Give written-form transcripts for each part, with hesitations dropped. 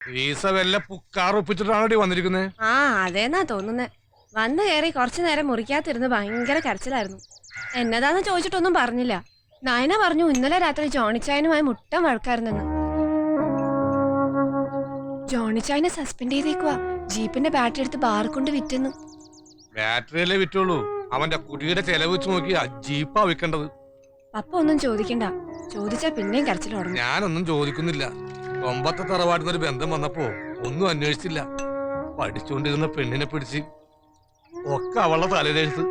Visa വല്ല പുക്കാർ ഒപ്പിച്ചിട്ടാണോ വന്നിരിക്കുന്നത്? ആ അതേന്നാ തോന്നുന്നേ. വന്ന് കയറി കുറച്ചു നേരം മുറിക്കാത്തിരുന്ന് ഭയങ്കര കരച്ചിലായിരുന്നു. എന്നതാന്ന് ചോദിച്ചിട്ടൊന്നും പറഞ്ഞില്ല. നയന പറഞ്ഞു ഇന്നലെ രാത്രി ജോണിച്ചായനുമായി മുട്ടം വഴക്കായിരുന്നെന്ന്. ജോണിച്ചായനെ സസ്പെൻഡ് ചെയ്തേക്കുവാ. ജീപ്പിന്റെ ബാറ്ററി എടുത്ത് ബാർ കൊണ്ട് വിറ്റെന്ന്. ബാറ്ററിയല്ലേ വിറ്റുള്ളൂ. അവന്റെ കുടിയുടെ ചെലവ് വെച്ച് നോക്കി ജീപ്പാ വിൽക്കേണ്ടത്. പപ്പ ഒന്നും ചോദിക്കണ്ട. ചോദിച്ചാ പിന്നെയും കരച്ചിൽ തുടങ്ങും. ഞാനൊന്നും ചോദിക്കുന്നില്ല. കൊമ്പത്തെ തറവാടുന്നൊരു ബന്ധം വന്നപ്പോ ഒന്നും അന്വേഷിച്ചില്ല. പഠിച്ചുകൊണ്ടിരുന്ന പെണ്ണിനെ പിടിച്ച് ഒക്കെ അവളുടെ തലയിലെഴുത്ത്.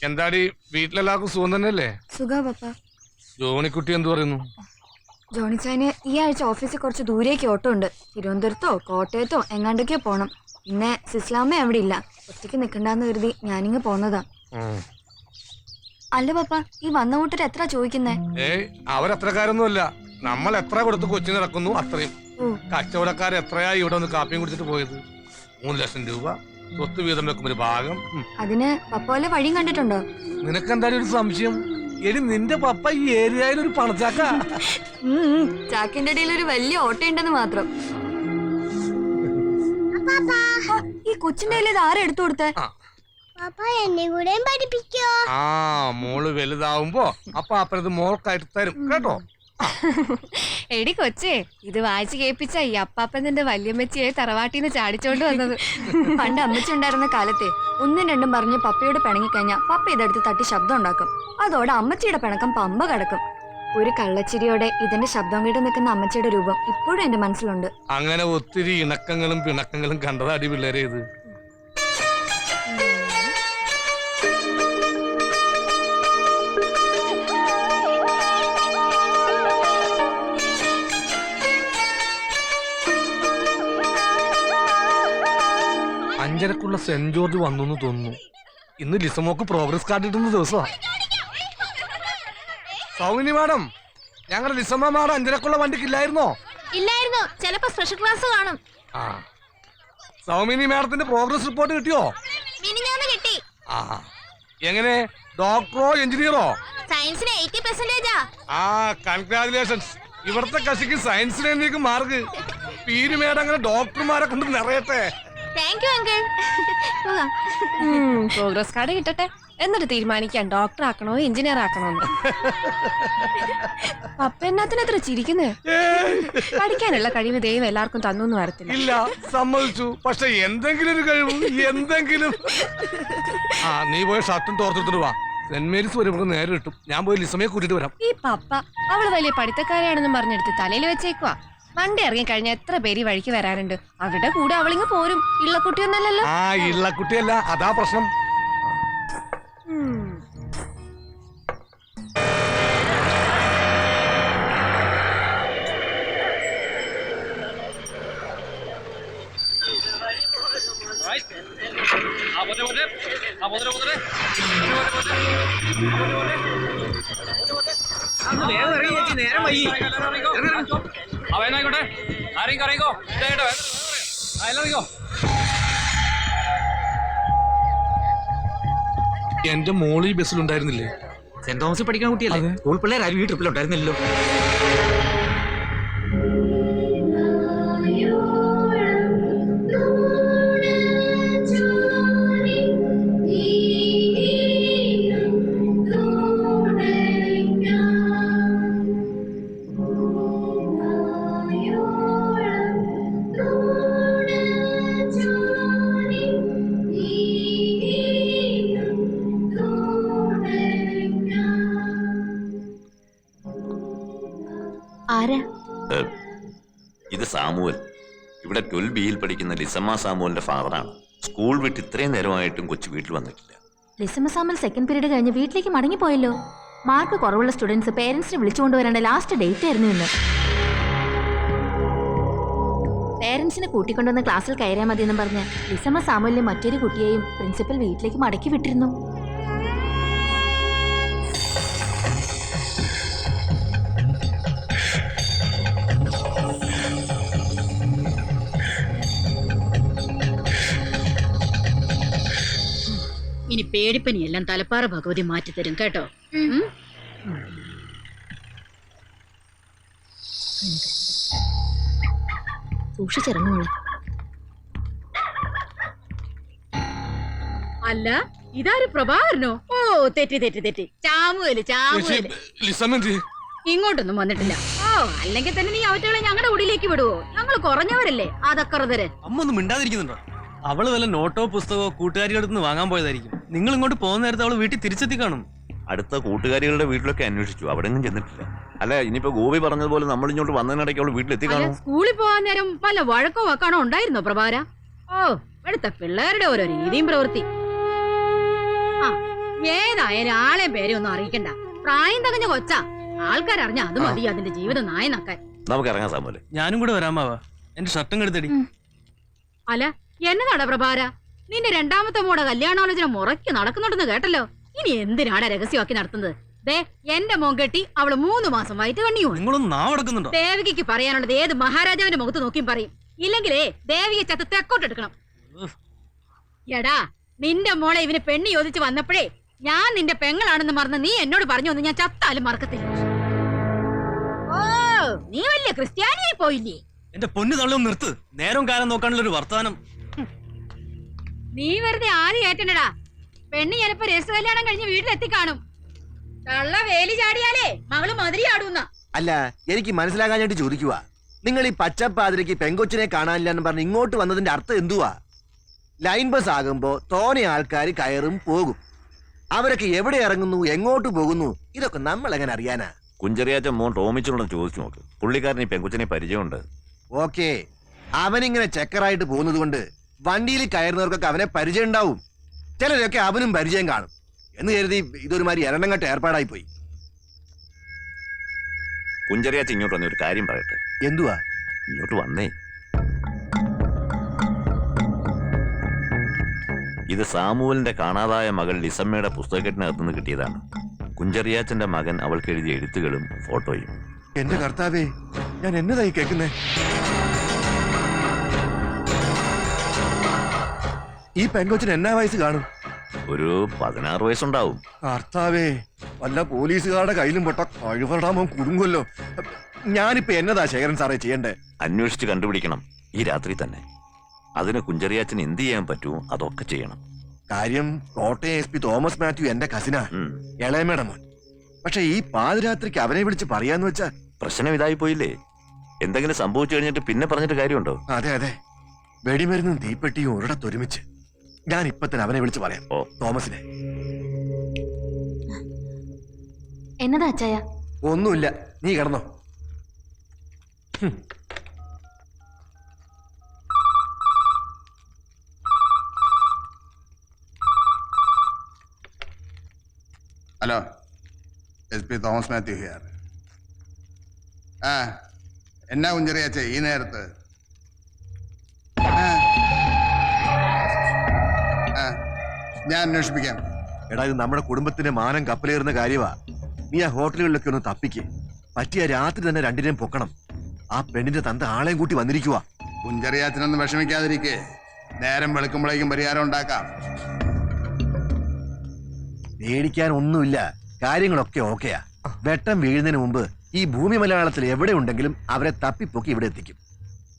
എന്താടി വീട്ടിലെല്ലാവർക്കും സുഖം തന്നെയല്ലേ? സുഖാ പപ്പ. ജോണിക്കുട്ടി എന്തു പറയുന്നു? ജോണിച്ചായന് ഈ ആഴ്ച ഓഫീസിൽ കുറച്ച് ദൂരേക്ക് ഓട്ടോ ഉണ്ട്. തിരുവനന്തപുരത്തോ കോട്ടയത്തോ എങ്ങാണ്ടൊക്കെയോ പോണം. പിന്നെ സിസ്ലാമ്മ അവിടെ ഇല്ല. ഒറ്റയ്ക്ക് നിക്കണ്ടെന്ന് കരുതി ഞാനിങ്ങ് പോന്നതാ. അല്ല പപ്പ, ഈ വന്ന കൂട്ടർ എത്ര ചോദിക്കുന്നേ? അവരത്രക്കാരൊന്നുമല്ല. നമ്മൾ എത്ര കൊടുത്ത് കൊച്ചിന് നടക്കുന്നു അത്രയും. കച്ചവടക്കാർ എത്രയാ ഇവിടെ ഒന്ന് കാപ്പിയും കുടിച്ചിട്ട് പോയത്? 3 ലക്ഷം രൂപ സ്വത്ത് വീതം വെക്കും ഒരു ഭാഗം. അതിന് പപ്പ വല്ല വഴിയും കണ്ടിട്ടുണ്ടോ? നിനക്കെന്തായാലും ഒരു സംശയം? എടി നിന്റെ പപ്പ ഈ ഏരിയയിൽ ഒരു പണച്ചാക്ക. ചാക്കിന്റെ ഇടയിൽ ഒരു വലിയ ഓട്ടോ ഉണ്ടെന്ന് മാത്രം. ഈ കൊച്ചിന്റെ കയ്യിൽ ഇത് ആരെ എടുത്തു കൊടുത്തേ? മോള് വലുതാവുമ്പോ അപ്പത് മോൾക്കായിട്ട് തരും കേട്ടോ. എടി കൊച്ചേ, ഇത് വായിച്ചു കേൾപ്പിച്ച ഈ അപ്പാപ്പൻ നിന്റെ വല്യമ്മച്ചിയെ തറവാട്ടിന്ന് ചാടിച്ചോണ്ട് വന്നത്. പണ്ട് അമ്മച്ചി ഉണ്ടായിരുന്ന കാലത്തെ 1ഉം 2ഉം പറഞ്ഞ് പപ്പയോട് പിണങ്ങിക്കഴിഞ്ഞാ പപ്പ ഇതെടുത്ത് തട്ടി ശബ്ദം ഉണ്ടാക്കും. അതോടെ അമ്മച്ചിയുടെ പിണക്കം പമ്പ കടക്കും. ഒരു കള്ളച്ചിരിയോടെ ഇതിന്റെ ശബ്ദം കേട്ട് നിൽക്കുന്ന അമ്മച്ചിയുടെ രൂപം ഇപ്പോഴും എന്റെ മനസ്സിലുണ്ട്. അങ്ങനെ ഒത്തിരി ഇണക്കങ്ങളും പിണക്കങ്ങളും കണ്ടതാടി പിള്ളേരെ ഇത്. അഞ്ചരക്കുള്ള സെന്റ് ജോർജ് വന്നു തോന്നുന്നു. ഇന്ന് ലിസമോക്ക് പ്രോഗ്രസ് കാർഡ് കിട്ടുന്ന ദിവസമാ. സൗമിനി മാഡം, ഞങ്ങളുടെ ലിസമ്മ മാഡം അഞ്ചരക്കുള്ള വണ്ടിക്കില്ലായിരുന്നോ? ഇല്ലായിരുന്നു. ചിലപ്പോ സ്പെഷ്യൽ ക്ലാസ് കാണും. സൗമിനി മാഡത്തിന്റെ പ്രോഗ്രസ് റിപ്പോർട്ട് കിട്ടിയോ? കിട്ടി. എങ്ങനെ, ഡോക്ടറോ എഞ്ചിനീയറോ? സയൻസിന് 80%. കൺഗ്രാജുലേഷൻസ്. ഇവിടുത്തെ കക്ഷിക്ക് സയൻസിന് മാർക്ക്. പീര് മേഡം അങ്ങനെ ഡോക്ടർമാരെ കൊണ്ട് നിറയട്ടെ. പ്രോഗ്രസ് കാർഡ് കിട്ടട്ടെ, എന്നിട്ട് തീരുമാനിക്കാൻ ഡോക്ടർ ആക്കണോ എഞ്ചിനീയർ ആക്കണോന്ന്. പപ്പ എന്നാത്തിനെത്ര ചിരിക്കുന്നേ? പഠിക്കാനുള്ള കഴിവ് ദൈവം എല്ലാവർക്കും തന്നു വരത്തില്ല. ഇല്ല, സമ്മതിച്ചു. പക്ഷെ എന്തെങ്കിലും ഒരു കഴിവ്, എന്തെങ്കിലും. നീ പോയി ഷർട്ടും തോർത്തെടുത്തിട്ട് വാ. സെന്റ് മേരീസ് വരുമ്പോൾ നേരെ കിട്ടും. ഞാൻ പോയി ലിസമയെ കൂട്ടിട്ട് വരാം. ഈ പപ്പ അവള് വലിയ പഠിത്തക്കാരെയാണെന്നും പറഞ്ഞെടുത്ത് തലയിൽ വെച്ചേക്കുവാ. വണ്ടി ഇറങ്ങി കഴിഞ്ഞാൽ എത്ര പേര് വഴിക്ക് വരാനുണ്ട്. അവരുടെ കൂടെ അവളിങ്ങ് പോരും. ഇള്ളക്കുട്ടിയൊന്നല്ലല്ലോ. ഇള്ളക്കുട്ടിയല്ല, അതാ പ്രശ്നം. എന്റെ മോള് ഈ ബസ്സിലുണ്ടായിരുന്നില്ലേ? സെന്റ് തോമസ് പഠിക്കാൻ കുട്ടിയല്ലേ? സ്കൂൾ പിള്ളേർ ആരും ഈ ട്രിപ്പിലുണ്ടായിരുന്നില്ലല്ലോ. ഇത് സാമുവൽ. ഇവിടെ 12Bയിൽ പഠിക്കുന്ന ലിസമ്മ സാമുവലിന്റെ ഫാദറാണ്. സ്കൂൾ വിട്ട് ഇത്രയും നേരമായിട്ടും കൊച്ചു വീട്ടിൽ വന്നിട്ടില്ല. ലിസമ്മ സാമുവൽ സെക്കൻഡ് പീരീഡ് കഴിഞ്ഞ് വീട്ടിലേക്ക് മടങ്ങിപ്പോയല്ലോ. മാർക്ക് കുറവുള്ള സ്റ്റുഡൻസ് പേരൻസിനെ വിളിച്ചുകൊണ്ടുവരേണ്ട ലാസ്റ്റ് ഡേറ്റ് ആയിരുന്നു ഇന്ന്. പേരൻസിനെ കൂട്ടിക്കൊണ്ടുവന്ന് ക്ലാസ്സിൽ കയറിയാൽ മതിയെന്ന് പറഞ്ഞ് ലിസമ്മ സാമുവലിലെ മറ്റൊരു കുട്ടിയെയും പ്രിൻസിപ്പൽ വീട്ടിലേക്ക് മടക്കി വിട്ടിരുന്നു. ഇനി പേടിപ്പനിയെല്ലാം തലപ്പാറ ഭഗവതി മാറ്റിത്തരും കേട്ടോ. സൂക്ഷിച്ചിറങ്ങുള്ളൂ. അല്ല ഇതാര് പ്രഭാകരനോ? ഓ തെറ്റി തെറ്റി തെറ്റി. ചാമുവേല് ചാമുവേല് ലിസമ്മ ഇങ്ങോട്ടൊന്നും വന്നിട്ടില്ല. ഓ അല്ലെങ്കിൽ തന്നെ നീ അവറ്റകളെ ഞങ്ങളുടെ ഉള്ളിലേക്ക് വിടുവോ? ഞങ്ങൾ കുറഞ്ഞവരല്ലേ അതക്കറതര്. അമ്മ ഒന്നും മിണ്ടാതിരിക്കുന്നുണ്ടോ? അവള് വല്ല നോട്ടോ പുസ്തകമോ കൂട്ടുകാരികളുടെ നിന്ന് വാങ്ങാൻ പോയതായിരിക്കും. നിങ്ങൾ ഇങ്ങോട്ട് പോകുന്ന നേരത്തെ അവള് വീട്ടിൽ തിരിച്ചെത്തി കാണും. അടുത്ത കൂട്ടുകാരികളുടെ വീട്ടിലൊക്കെ അന്വേഷിച്ചു, അവിടെ ഒന്നും ചെന്നിട്ടില്ല. അല്ല ഇനിയിപ്പോ ഗോപി പറഞ്ഞതുപോലെ നമ്മൾ ഇങ്ങോട്ട് വന്നതിനിടയ്ക്ക് അവള് വീട്ടിലെത്തി കാണും. സ്കൂളിൽ പോകാൻ നേരം വല്ല വഴക്കോ വക്കാണോ ഉണ്ടായിരുന്നോ പ്രഭാര? ഓ ഇവിടുത്തെ പിള്ളേരുടെ ഓരോ രീതിയും പ്രവൃത്തി. ആ ഏതായാലും ആളെ പേരെ ഒന്നും അറിയിക്കണ്ട. പ്രായം തകഞ്ഞ കൊച്ചാ. ആൾക്കാരറിഞ്ഞ അത് മതി അതിന്റെ ജീവിതം നായ നക്കാൻ. നമുക്ക് ഇറങ്ങാൻ സാമൂല്. ഞാനും കൂടെ വരാമാവാ. എന്റെ ഷർട്ടും കെടുത്തടി. അല്ല എന്നതാടാ പ്രഭാര, നിന്റെ രണ്ടാമത്തെ മോടെ കല്യാണാലോചന മുറയ്ക്ക് നടക്കുന്നുണ്ടെന്ന് കേട്ടല്ലോ. ഇനി എന്തിനാണ് രഹസ്യമാക്കി നടത്തുന്നത്? ദേ എന്റെ മോൻ കെട്ടി അവള് 3 മാസം വയറ്റ് കണ്ണിയോ. നിങ്ങളൊന്നും നാവടക്കുന്നുണ്ടോ? ദേവികയ്ക്ക് പറയാനുള്ളത് ഏത് മഹാരാജാവിന്റെ മുഖത്ത് നോക്കിയും പറയും. ഇല്ലെങ്കിലേ ദേവിക ചത്ത് തെക്കോട്ടെടുക്കണം. എടാ നിന്റെ മോളെ ഇവന് പെണ്ണ് ചോദിച്ചു വന്നപ്പോഴേ ഞാൻ നിന്റെ പെങ്ങളാണെന്ന് മറന്ന് നീ എന്നോട് പറഞ്ഞു ഞാൻ ചത്താലും മറക്കത്തില്ല. ഓ നീ വലിയ ക്രിസ്ത്യാനിയായി പോയില്ലേ? എന്റെ പൊന്നു തള്ളും നിർത്ത്. നേരം കാലം നോക്കാനുള്ള ഒരു വർത്താനം. നീ വെറുതെ ആദ്യം ഏറ്റണ്ടടാ. പെണ്ണ് ചിലപ്പോ രജിസ്റ്റർ കല്യാണം കഴിഞ്ഞ് വീട്ടിലെത്തി കാണും. തള്ള വേലി ചാടിയാലേ മകള് മതിരി ആടൂന്ന. അല്ല എനിക്ക് മനസ്സിലാകാനായിട്ട് ചോദിക്കുക, നിങ്ങൾ ഈ പച്ചപ്പാതിരക്ക് പെങ്കൊച്ചിനെ കാണാനില്ല എന്ന് പറഞ്ഞ് ഇങ്ങോട്ട് വന്നതിന്റെ അർത്ഥം എന്തുവാ? ലൈൻ ബസ് ആകുമ്പോ തോനെ ആൾക്കാർ കയറും പോകും. അവരൊക്കെ എവിടെ ഇറങ്ങുന്നു, എങ്ങോട്ട് പോകുന്നു, ഇതൊക്കെ നമ്മൾ എങ്ങനെ അറിയാനാ? കുഞ്ചറിയാച്ച മോൻ ടോമിച്ചോടൊന്ന് ചോദിച്ചു നോക്ക്. പുള്ളിക്കാരൻ ഈ പെങ്കുച്ചനെ പരിചയമുണ്ട്. ഓക്കെ, അവനിങ്ങനെ ചെക്കറായിട്ട് പോകുന്നത് കൊണ്ട് വണ്ടിയിൽ കയറുന്നവർക്കൊക്കെ അവനെ പരിചയം ഉണ്ടാവും. ചിലരൊക്കെ അവനും പരിചയം കാണും എന്ന് കരുതി ഇതൊരുമാതിരി എരണ്ടങ്ങട്ട് ഏർപ്പാടായി പോയി. കുഞ്ചറിയാച്ച ഇങ്ങോട്ട് വന്ന ഒരു കാര്യം പറയട്ടെ. എന്തുവാ? ഇങ്ങോട്ട് വന്നേ. ഇത് സാമുവലിന്റെ കാണാതായ മകൾ ലിസമ്മയുടെ പുസ്തകക്കെട്ടിനകത്തുനിന്ന് കിട്ടിയതാണ്. കുഞ്ചറിയാച്ചന്റെ മകൻ അവൾക്ക് എഴുതിയ എഴുത്തുകളും ഫോട്ടോയും. എന്റെ കർത്താവേ, ഞാൻ എന്നതായി കേൾക്കുന്നേ? ഈ പെങ്കൊച്ചിന് എന്നാ വയസ്സ് കാണും? ഒരു 16 വയസ്സുണ്ടാവും. കർത്താവേ, വല്ല പോലീസുകാരുടെ കയ്യിലും പൊട്ട കഴിവടാമോ കുടുങ്ങുമല്ലോ. ഞാനിപ്പോ എന്നതാ ശേഖരൻ സാറേ ചെയ്യണ്ടേ? അന്വേഷിച്ച് കണ്ടുപിടിക്കണം ഈ രാത്രി തന്നെ. അതിന് കുഞ്ചറിയാച്ചന് എന്ത് ചെയ്യാൻ പറ്റുമോ അതൊക്കെ ചെയ്യണം. കാര്യം കോട്ടയം SP തോമസ് മാത്യു എന്റെ കസിനാ, ഇളയമേട മോൻ. പക്ഷെ ഈ പാതിരാത്രിക്ക് അവനെ വിളിച്ച് പറയാന്ന് വെച്ചാ പ്രശ്നം ഇതായി പോയില്ലേ? എന്തെങ്കിലും സംഭവിച്ചു കഴിഞ്ഞിട്ട് പിന്നെ പറഞ്ഞിട്ട് കാര്യമുണ്ടോ? അതെ അതെ, വെടിമരുന്നും തീപ്പെട്ടിയും ഒരിടത്തൊരുമിച്ച്. ഞാൻ ഇപ്പൊ തന്നെ അവനെ വിളിച്ച് പറയാം. തോമസിനെ. എന്നതാ അച്ചായ? ഒന്നുമില്ല, നീ കിടന്നോ. Hello, SP Thomas Mathew here. എന്നാ കുഞ്ചറിയാച്ചേ ഈ നേരത്ത്? ഞാൻ അന്വേഷിപ്പിക്കാം. എടാ, ഇത് നമ്മുടെ കുടുംബത്തിന്റെ മാനം കപ്പലേറുന്ന കാര്യമാ. നീ ആ ഹോട്ടലുകളിലൊക്കെ ഒന്ന് തപ്പിക്ക്. പറ്റിയ രാത്രി തന്നെ രണ്ടിനെയും പൊക്കണം. ആ പെണ്ണിന്റെ തന്ത ആളെയും കൂട്ടി വന്നിരിക്കുക. കുഞ്ചറിയാച്ചനൊന്നും വിഷമിക്കാതിരിക്കേ. നേരം വെളുക്കുമ്പോഴേക്കും പരിഹാരം ഉണ്ടാക്കാം. പേടിക്കാൻ ഒന്നുമില്ല, കാര്യങ്ങളൊക്കെ ഓക്കെയാ. വെട്ടം വീഴുന്നതിന് മുമ്പ് ഈ ഭൂമി മലയാളത്തിൽ എവിടെ ഉണ്ടെങ്കിലും അവരെ തപ്പിപ്പൊക്കി ഇവിടെ എത്തിക്കും.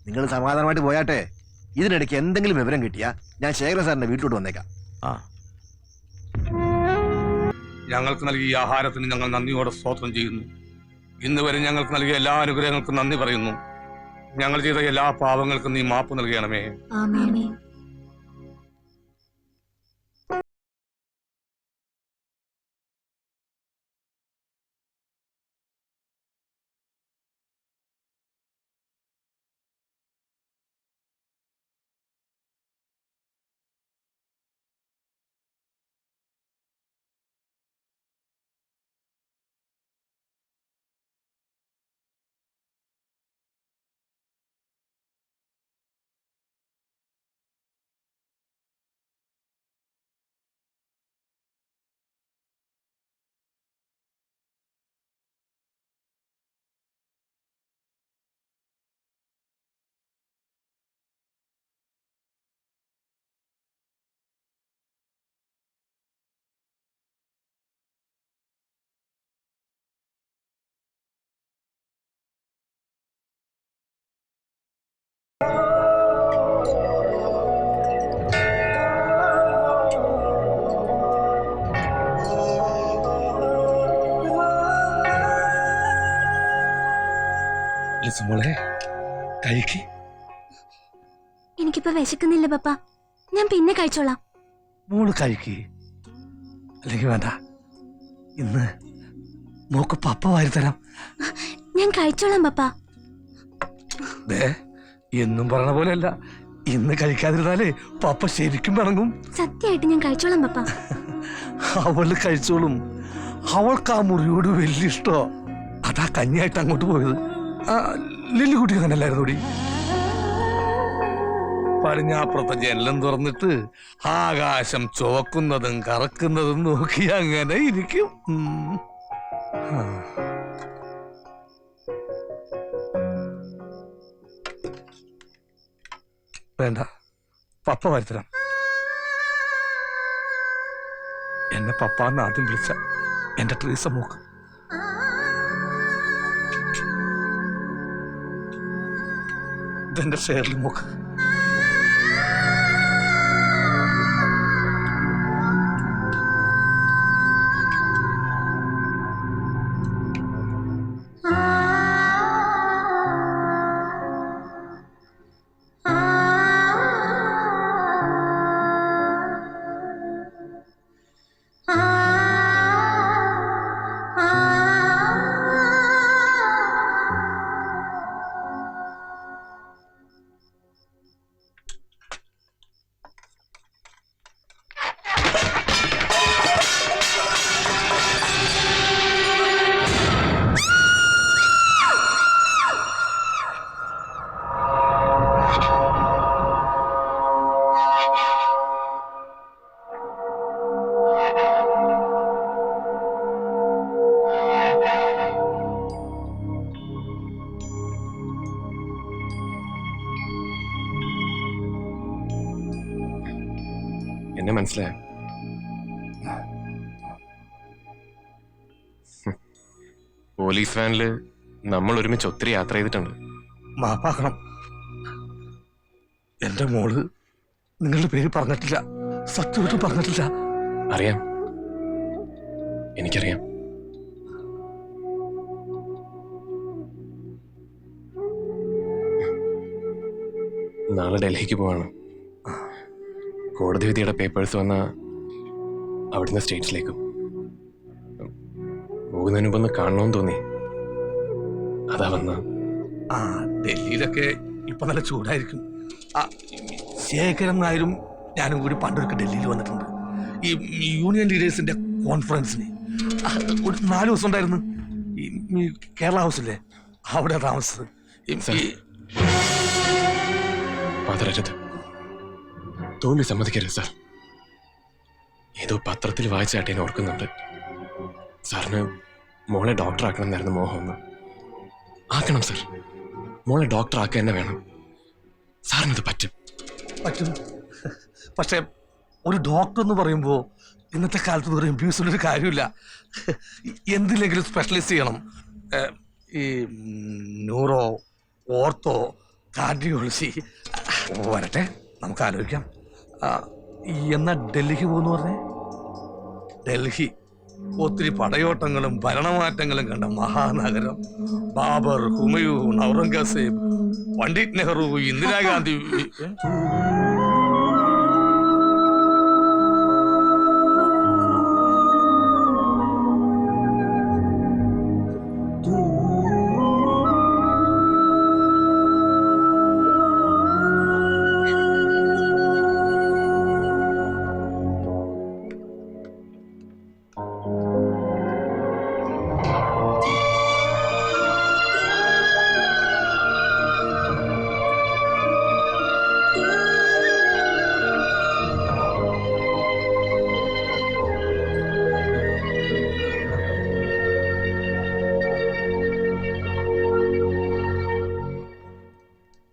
നിങ്ങൾ സമാധാനമായിട്ട് പോയാട്ടെ. ഇതിനിടയ്ക്ക് എന്തെങ്കിലും വിവരം കിട്ടിയാ ഞാൻ ശേഖരൻ സാറിന്റെ വീട്ടിലോട്ട് വന്നേക്കാം. ഞങ്ങൾക്ക് നൽകിയ ആഹാരത്തിന് ഞങ്ങൾ നന്ദിയോടെ സ്തോത്രം ചെയ്യുന്നു. ഇന്ന് വരെ ഞങ്ങൾക്ക് നൽകിയ എല്ലാ അനുഗ്രഹങ്ങൾക്കും നന്ദി പറയുന്നു. ഞങ്ങൾ ചെയ്ത എല്ലാ പാപങ്ങൾക്കും നീ മാപ്പ് നൽകണമേ. ആമേൻ. ലിസുമോളെ കഴിക്ക്. എനിക്കിപ്പോ വിശക്കുന്നില്ല പപ്പ, ഞാൻ പിന്നെ കഴിച്ചോളാം. മോള് കഴിക്ക്. അല്ലെങ്കിൽ വേണ്ട, ഇന്ന് മോക്ക് പപ്പ വാരിത്തരാം. ഞാൻ കഴിച്ചോളാം പപ്പ. എന്നും പറഞ്ഞ പോലെയല്ല, ഇന്ന് കഴിക്കാതിരുന്നാലേ പപ്പ ശരിക്കും പിണങ്ങും. സത്യമായിട്ട് ഞാൻ കഴിച്ചോളാം പപ്പ. അവള് കഴിച്ചോളും. അവൾക്ക് ആ മുറിയോട് വലിയ ഇഷ്ടോ. അതാ കഞ്ഞിയായിട്ട് അങ്ങോട്ട് പോയത്. ലില്ലിക്കുട്ടി അങ്ങനല്ലായിരുന്നു കൂടി. പടിഞ്ഞാപ്പുറത്തെ ജനലും തുറന്നിട്ട് ആകാശം ചുവക്കുന്നതും കറക്കുന്നതും നോക്കി അങ്ങനെ ഇരിക്കും. വേണ്ട, പപ്പ വരുത്തരാം. എന്നെ പപ്പാന്ന് ആദ്യം വിളിച്ച എന്റെ ട്രീസ മോക്ക്. ഇതെന്റെ ഷെയറിൽ മോക്ക്. എന്നെ മനസ്സിലായോ? പോലീസ് വാനില് നമ്മൾ ഒരുമിച്ച് ഒത്തിരി യാത്ര ചെയ്തിട്ടുണ്ട്. മാപ്പാക്കണം. എന്റെ മോള് നിങ്ങളുടെ പേര് പറഞ്ഞിട്ടില്ല, സത്യമായിട്ടും പറഞ്ഞിട്ടില്ല. അറിയാം, എനിക്കറിയാം. നാളെ ഡൽഹിക്ക് പോവാണ്. കോടതി വിധിയുടെ പേപ്പേഴ്സ് വന്ന അവിടുന്ന് സ്റ്റേറ്റ്സിലേക്കും. പോകുന്നതിന് മുമ്പ് ഒന്ന് കാണണമെന്ന് തോന്നി, അതാ വന്ന. ഡൽഹിയിലൊക്കെ ഇപ്പൊ നല്ല ചൂടായിരിക്കും. ശേഖരൻ നായരും ഞാനും കൂടി പണ്ടൊക്കെ ഡൽഹിയിൽ വന്നിട്ടുണ്ട്. ഈ യൂണിയൻ ലീഡേഴ്സിന്റെ കോൺഫറൻസിന് ഒരു 4 ദിവസം ഉണ്ടായിരുന്നു. ഈ കേരള ഹൗസില്ലേ, അവിടെ താമസിച്ചത്. പതറരുത്, തോൽവി സമ്മതിക്കരുത് സാർ. ഏതോ പത്രത്തിൽ വായിച്ചായിട്ട് ഞാൻ ഓർക്കുന്നുണ്ട്. സാറിന് മോളെ ഡോക്ടർ ആക്കണം എന്നായിരുന്നു മോഹമെന്ന്. ആക്കണം സാർ, മോളെ ഡോക്ടർ ആക്കുക തന്നെ വേണം. സാറിനത് പറ്റും. പക്ഷെ ഒരു ഡോക്ടർ എന്ന് പറയുമ്പോൾ ഇന്നത്തെ കാലത്ത് ഒരു എംബിബിഎസിലൊരു കാര്യമില്ല. എന്തിലെങ്കിലും സ്പെഷ്യലൈസ് ചെയ്യണം. ഈ ന്യൂറോ, ഓർത്തോ, കാർഡിയോളജി. വരട്ടെ, നമുക്ക് ആലോചിക്കാം. എന്നാ ഡൽഹിക്ക് പോകുന്നു പറഞ്ഞേ? ഡൽഹി ഒത്തിരി പടയോട്ടങ്ങളും ഭരണമാറ്റങ്ങളും കണ്ട മഹാനഗരം. ബാബർ, ഹുമയൂൺ, ഔറംഗസേബ്, പണ്ഡിറ്റ് നെഹ്റു, ഇന്ദിരാഗാന്ധി.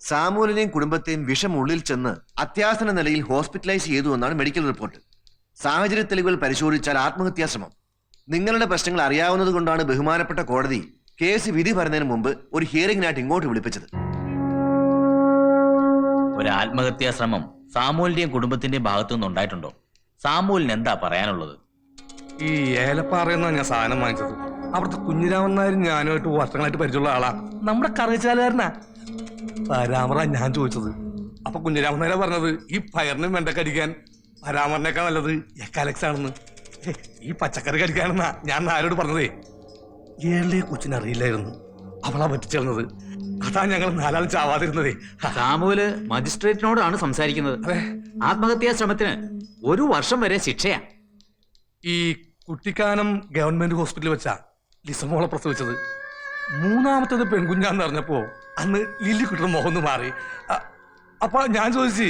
സാമുവലിനെയും കുടുംബത്തെയും വിഷം ഉള്ളിൽ ചെന്ന് അത്യാസന്ന നിലയിൽ ഹോസ്പിറ്റലൈസ് ചെയ്തു എന്നാണ് മെഡിക്കൽ റിപ്പോർട്ട്. സാഹചര്യ തെളിവുകൾ പരിശോധിച്ചാൽ ആത്മഹത്യാശ്രമം. നിങ്ങളുടെ പ്രശ്നങ്ങൾ അറിയാവുന്നത് കൊണ്ടാണ് ബഹുമാനപ്പെട്ട കോടതി കേസ് വിധി പറയുന്നതിന് മുമ്പ് ഒരു ഹിയറിംഗിനായിട്ട് ഇങ്ങോട്ട് വിളിപ്പിച്ചത്. ഒരു ആത്മഹത്യാശ്രമം സാമുവലിന്റെയും കുടുംബത്തിന്റെയും ഭാഗത്തു നിന്ന് ഉണ്ടായിട്ടുണ്ടോ? സാമുവലിന് എന്താ പറയാനുള്ളത്? ഈ ഏലപ്പാറയെന്നാണ് ഞാൻ സാധനം വാങ്ങിച്ചത്. അവിടുത്തെ കുഞ്ഞിരാമൻ നായരും ഞാനുമായിട്ട് വർഷങ്ങളായിട്ട് പരിചയമുള്ള ആളാ. നമ്മുടെ കറിച്ചാലുകാരനാ. പരാമറ ഞാൻ ചോദിച്ചത്. അപ്പൊ കുഞ്ഞിരാമൻ നായരാ പറഞ്ഞത് ഈ പയറിനും വെണ്ടക്കടിക്കാൻ പരാമറിനേക്കാൾ നല്ലത് എക്കാലക്സ് ആണെന്ന്. ഈ പച്ചക്കറി കടിക്കാനെന്നാ ഞാൻ നായരോട് പറഞ്ഞതേ. ഏളിയെ കൊച്ചിനറിയില്ലായിരുന്നു, അവളാ പറ്റിച്ചേർന്നത്. അതാ ഞങ്ങൾ നാലാളും ചാവാതിരുന്നതേ. സാമുവല് മജിസ്ട്രേറ്റിനോടാണ് സംസാരിക്കുന്നത്. ആത്മഹത്യാ ശ്രമത്തിന് 1 വർഷം വരെ ശിക്ഷയാ. ഈ കുട്ടിക്കാനം ഗവൺമെന്റ് ഹോസ്പിറ്റലിൽ വെച്ചാ ലിസമോളെ പ്രസവിച്ചത്. 3ാമത്തേത് പെൺകുഞ്ഞാന്ന് അറിഞ്ഞപ്പോ അന്ന് ലില്ലിക്കുട്ടിയുടെ മുഖം ഒന്ന് മാറി. അപ്പൊ ഞാൻ ചോദിച്ചു,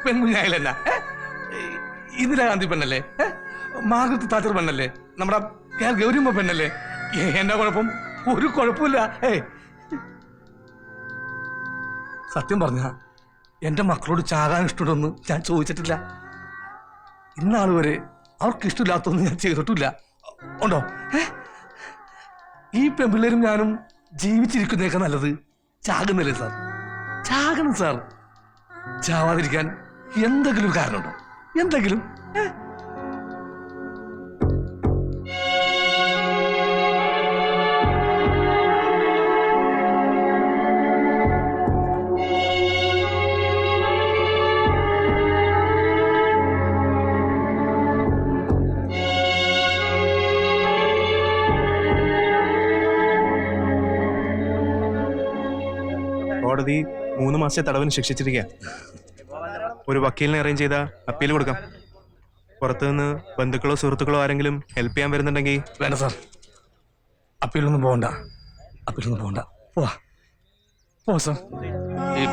പെൺകുഞ്ഞായാലെന്നാ? ഇന്ദിരാഗാന്ധി പെണ്ണല്ലേ? മാർഗരറ്റ് താച്ചർ പെണ്ണല്ലേ? നമ്മുടെ ഗൗരിയമ്മ പെണ്ണല്ലേ? എന്നാ കുഴപ്പം? ഒരു കുഴപ്പമില്ല. സത്യം പറഞ്ഞ എന്റെ മക്കളോട് ചാകാൻ ഇഷ്ടമുണ്ടെന്ന് ഞാൻ ചോദിച്ചിട്ടില്ല. ഇന്നാൾ വരെ അവർക്ക് ഇഷ്ടമില്ലാത്തൊന്നും ഞാൻ ചെയ്തിട്ടില്ല. ഉണ്ടോ? ഈ പെൺപിള്ളേരും ഞാനും ജീവിച്ചിരിക്കുന്നേക്കാൾ നല്ലത് ചാകുന്നില്ലേ സാർ? ചാകണം സാർ. ചാവാതിരിക്കാൻ എന്തെങ്കിലും കാരണമുണ്ടോ? എന്തെങ്കിലും? കോടതി 3 മാസത്തെ തടവിന് ശിക്ഷിച്ചിരിക്കുക. ഒരു വക്കീലിനെ അറേഞ്ച് ചെയ്താൽ അപ്പീൽ കൊടുക്കാം. പുറത്തുനിന്ന് ബന്ധുക്കളോ സുഹൃത്തുക്കളോ ആരെങ്കിലും ഹെൽപ്പ് ചെയ്യാൻ വരുന്നുണ്ടെങ്കിൽ. വേണ്ട സാർ, അപ്പീലൊന്നും പോകണ്ട. പോ സാർ. ഈ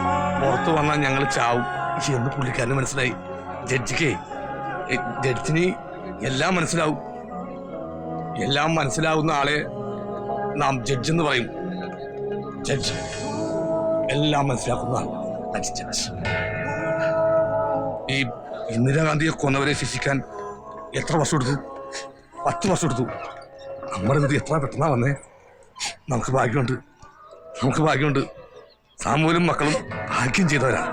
പുറത്ത് വന്നാൽ ഞങ്ങൾ ചാവും എന്ന് പുള്ളിക്കാരന് മനസ്സിലായി. ജഡ്ജിന് എല്ലാം മനസ്സിലാവും. എല്ലാം മനസ്സിലാവുന്ന ആളെ നാം ജഡ്ജ് എന്ന് പറയും. ജഡ്ജ് എല്ലാം മനസ്സിലാക്കുന്ന ആൾ. ഈ ഇന്ദിരാഗാന്ധിയെ കൊന്നവരെ ശിക്ഷിക്കാൻ എത്ര വർഷം എടുത്തു? 10 വർഷം എടുത്തു. നമ്മുടെ ഇത് എത്ര പെട്ടെന്നാ വന്നേ. നമുക്ക് ഭാഗ്യമുണ്ട്. സാമൂലും മക്കളും ഭാഗ്യം ചെയ്തവരാ.